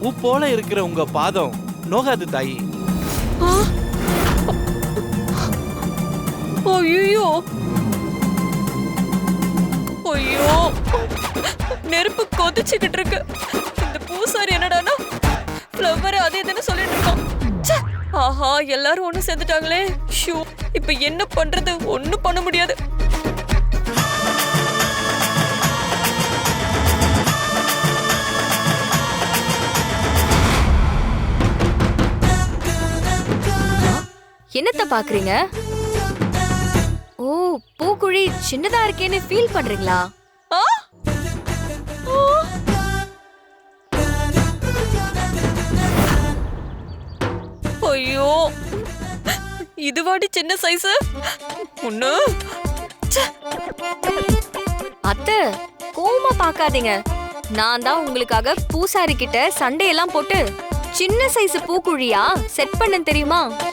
பூ போல இருக்கிற உங்க பாதம் நோகாது தாயி. ஐயோ ஐயோ, நெருப்பு கொதிச்சுக்கிட்டு இருக்கு. இந்த பூசாரி என்னடானா ஃப்ளவர் அது இதுன்னு சொல்லிட்டு இருக்கோம். ஆஹா, எல்லாரும் ஒண்ணு சேர்ந்துட்டாங்களே. ஷூ, இப்ப என்ன பண்றது? ஒண்ணும் பண்ண முடியாது. என்னத்த பாக்குறீங்க? ஓ, பூக்குழி சின்னதா இருக்கேன்னு ஃபீல் பண்றீங்களா? ஐயோ, இதுவாடி சின்ன சைஸ். ஒண்ணு அத்தை, கோவமா பாக்காதீங்க. நான் தான் உங்களுக்காக பூசாரி கிட்ட சண்டையெல்லாம் போட்டு சின்ன சைஸ் பூக்குழியா செட் பண்ண தெரியுமா?